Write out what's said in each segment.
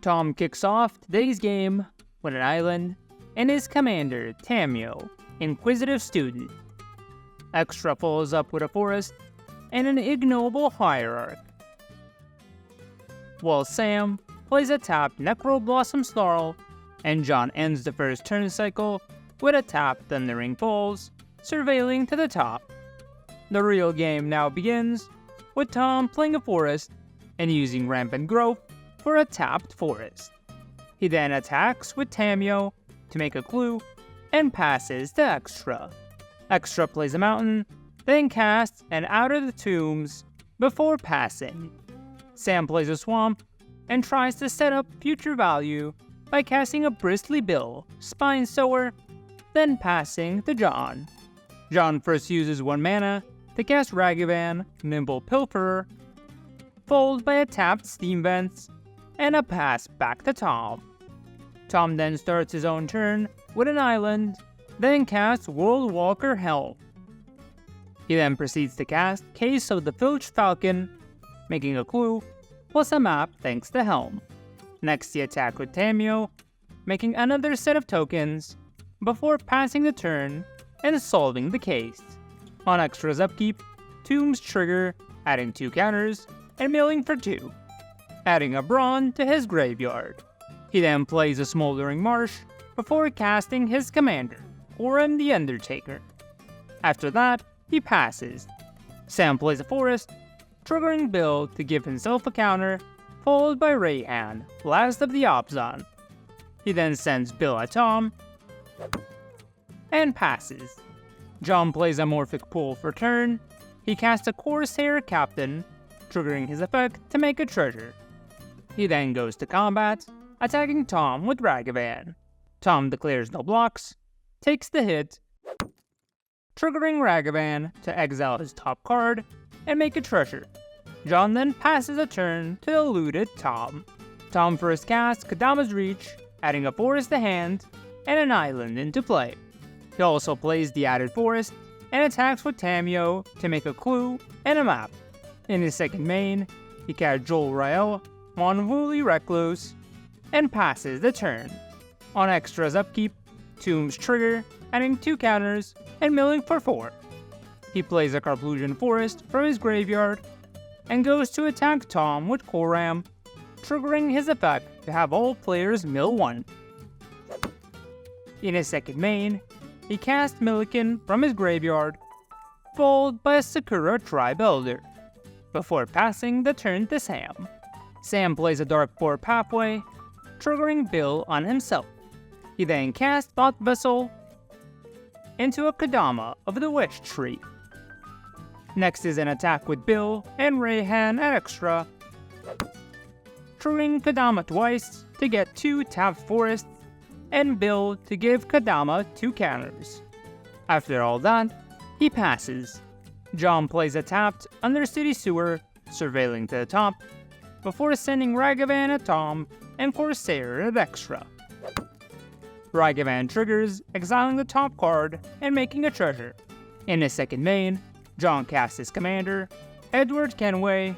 Tom kicks off today's game with an island and his commander, Tamiyo, Inquisitive student. Extra follows up with a forest and an ignoble hierarch, while Sam plays a tapped Necroblossom Snarl, and John ends the first turn cycle with a tapped Thundering Falls, surveilling to the top. The real game now begins, with Tom playing a forest and using Rampant Growth for a tapped forest. He then attacks with Tamiyo to make a clue and passes to Extra. Extra plays a mountain, then casts an Out of the Tombs before passing. Sam plays a swamp and tries to set up future value by casting a Bristly Bill, Spine Sower, then passing to John. John first uses 1 mana to cast Ragavan, Nimble Pilferer, followed by a tapped Steam Vents, and a pass back to Tom. Tom then starts his own turn with an island, then casts World Walker Helm. He then proceeds to cast Case of the Filched Falcon, making a clue, plus a map thanks to Helm. Next he attacks with Tamiyo, making another set of tokens, before passing the turn and solving the case. On Extra's upkeep, Tombs trigger, adding 2 counters, and milling for 2, adding a Brawn to his graveyard. He then plays a Smoldering Marsh before casting his commander, Coram the Undertaker. After that, he passes. Sam plays a forest, triggering Bill to give himself a counter, followed by Rayhan, Last of the Obzon. He then sends Bill at Tom, and passes. John plays a Morphic Pool for turn. He casts a Corsair Captain, triggering his effect to make a treasure. He then goes to combat, attacking Tom with Ragavan. Tom declares no blocks, takes the hit, triggering Ragavan to exile his top card and make a treasure. John then passes a turn to the looted Tom. Tom first casts Kadama's Reach, adding a forest to hand and an island into play. He also plays the added forest and attacks with Tamiyo to make a clue and a map. In his second main, he casts Joel Rael on Wooly Recluse and passes the turn. On Extra's upkeep, Tombs trigger, adding 2 counters and milling for 4. He plays a Carplusian Forest from his graveyard and goes to attack Tom with Coram, triggering his effect to have all players mill 1. In his second main, he casts Milliken from his graveyard, followed by a Sakura Tribe Elder, before passing the turn to Sam. Sam plays a Dark Boar Pathway, triggering Bill on himself. He then casts Thought Vessel into a Kadama of the Wish Tree. Next is an attack with Bill and Rayhan at Extra, triggering Kadama twice to get 2 tapped forests, and Bill to give Kadama 2 counters. After all that, he passes. John plays a tapped Undercity Sewer, surveilling to the top, before sending Ragavan at Tom and Corsair at Extra. Ragavan triggers, exiling the top card and making a treasure. In his second main, John casts his commander, Edward Kenway,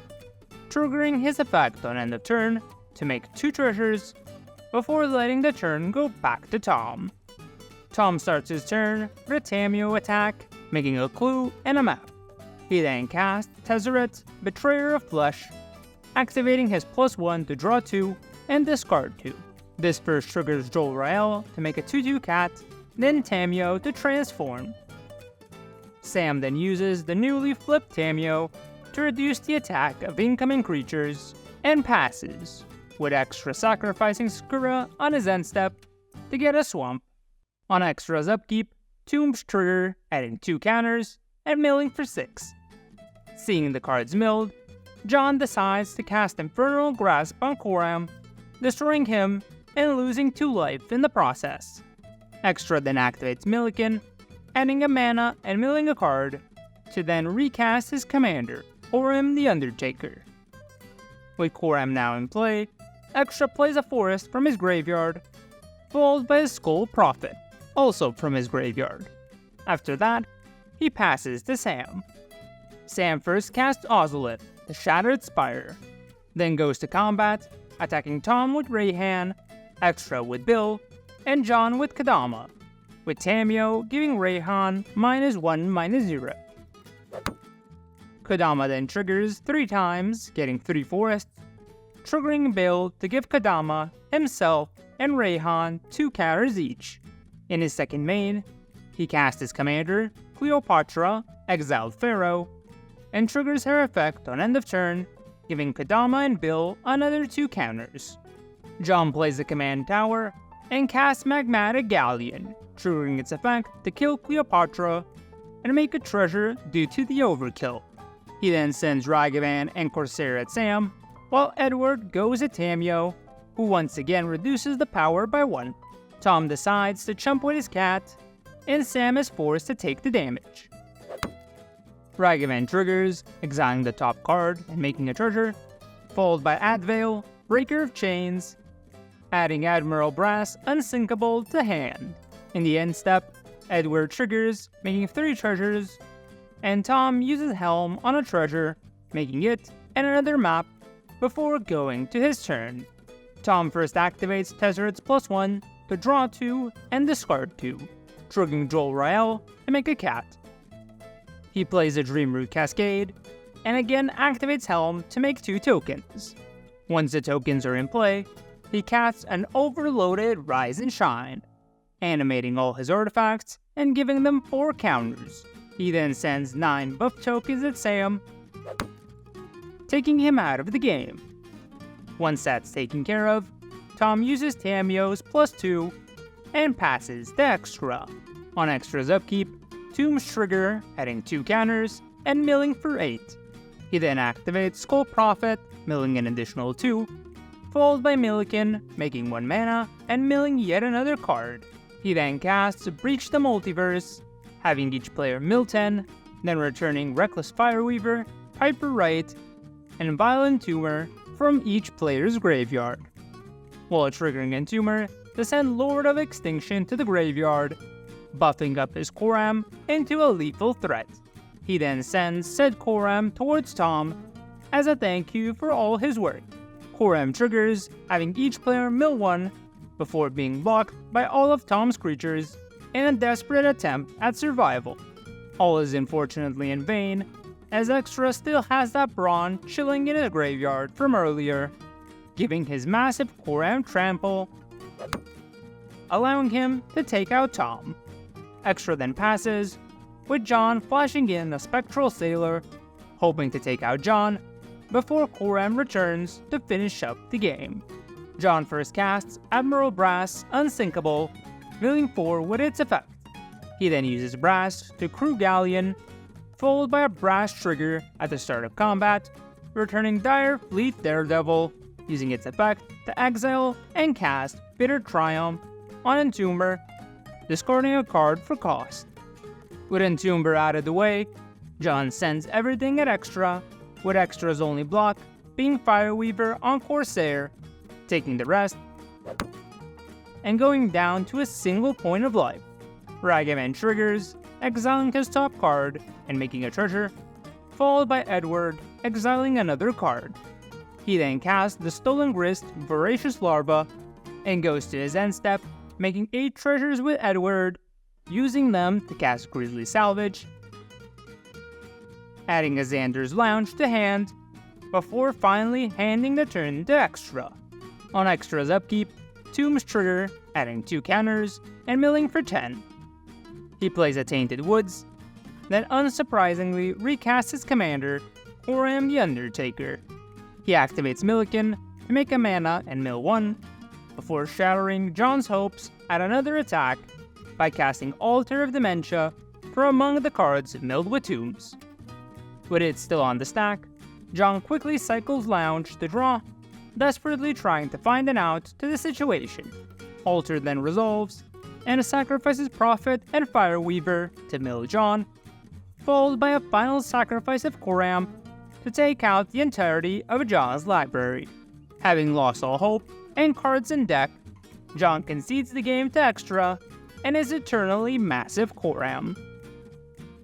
triggering his effect on end of turn to make 2 treasures, before letting the turn go back to Tom. Tom starts his turn with a Tamiyo attack, making a clue and a map. He then casts Tezzeret, Betrayer of Flesh, activating his +1 to draw 2 and discard 2. This first triggers Joel Rael to make a 2/2 cat, then Tamiyo to transform. Sam then uses the newly flipped Tamiyo to reduce the attack of incoming creatures, and passes, with Extra sacrificing Sakura on his end step to get a swamp. On Extra's upkeep, Tombs trigger, adding 2 counters and milling for 6. Seeing the cards milled, John decides to cast Infernal Grasp on Coram, destroying him and losing 2 life in the process. Extra then activates Milliken, adding a mana and milling a card, to then recast his commander, Coram the Undertaker. With Coram now in play, Extra plays a forest from his graveyard, followed by a Skull Prophet, also from his graveyard. After that, he passes to Sam. Sam first casts Ozolith, the Shattered Spire, then goes to combat, attacking Tom with Rayhan, Extra with Bill, and John with Kodama, with Tamiyo giving Rayhan -1/-0. Kodama then triggers 3 times, getting 3 forests, triggering Bill to give Kodama, himself, and Rayhan 2 counters each. In his second main, he casts his commander, Cleopatra, Exiled Pharaoh, and triggers her effect on end of turn, giving Kodama and Bill another 2 counters. John plays the command tower and casts Magmatic Galleon, triggering its effect to kill Cleopatra and make a treasure due to the overkill. He then sends Ragavan and Corsair at Sam, while Edward goes at Tamiyo, who once again reduces the power by 1. Tom decides to chump with his cat, and Sam is forced to take the damage. Ragavan triggers, exiling the top card and making a treasure, followed by Advale, Breaker of Chains, adding Admiral Brass Unsinkable to hand. In the end step, Edward triggers, making 3 treasures, and Tom uses Helm on a treasure, making it and another map before going to his turn. Tom first activates Tezzeret's +1 to draw 2 and discard 2, triggering Joel Rael to make a cat. He plays a Dreamroot Cascade, and again activates Helm to make 2 tokens. Once the tokens are in play, he casts an overloaded Rise and Shine, animating all his artifacts and giving them 4 counters. He then sends 9 buff tokens at Sam, taking him out of the game. Once that's taken care of, Tom uses Tamiyo's +2 and passes the Extra. On Extra's upkeep, Tomb's trigger, adding 2 counters, and milling for 8. He then activates Skull Prophet, milling an additional 2, followed by Milliken, making 1 mana, and milling yet another card. He then casts Breach the Multiverse, having each player mill 10, then returning Reckless Fireweaver, Piper Wright, and Violent Tumor from each player's graveyard, while triggering Entomber to send Lord of Extinction to the graveyard, buffing up his Coram into a lethal threat. He then sends said Coram towards Tom as a thank you for all his work. Coram triggers, having each player mill 1 before being blocked by all of Tom's creatures in a desperate attempt at survival. All is unfortunately in vain, as Extra still has that Brawn chilling in a graveyard from earlier, giving his massive Coram trample, allowing him to take out Tom. Extra then passes, with John flashing in a Spectral Sailor, hoping to take out John, before Coram returns to finish up the game. John first casts Admiral Brass Unsinkable, milling 4 with its effect. He then uses Brass to crew Galleon, followed by a Brass trigger at the start of combat, returning Dire Fleet Daredevil, using its effect to exile and cast Bitter Triumph on Entomber, discarding a card for cost. With Entomber out of the way, John sends everything at Extra, with Extra's only block being Fireweaver on Corsair, taking the rest, and going down to a single point of life. Ragavan triggers, exiling his top card and making a treasure, followed by Edward exiling another card. He then casts the Stolen Grist Voracious Larva and goes to his end step, making 8 treasures with Edward, using them to cast Grisly Salvage, adding a Xander's Lounge to hand, before finally handing the turn to Extra. On Extra's upkeep, Tomb's trigger, adding 2 counters, and milling for 10. He plays a Tainted Woods, then unsurprisingly recasts his commander, Coram the Undertaker. He activates Milliken to make a mana and mill 1, before shattering John's hopes at another attack by casting Altar of Dementia from among the cards milled with Tombs. With it still on the stack, John quickly cycles Lounge to draw, desperately trying to find an out to the situation. Altar then resolves, and sacrifices Prophet and Fireweaver to mill John, followed by a final sacrifice of Coram to take out the entirety of John's library. Having lost all hope and cards in deck, John concedes the game to Extra and his eternally massive Coram.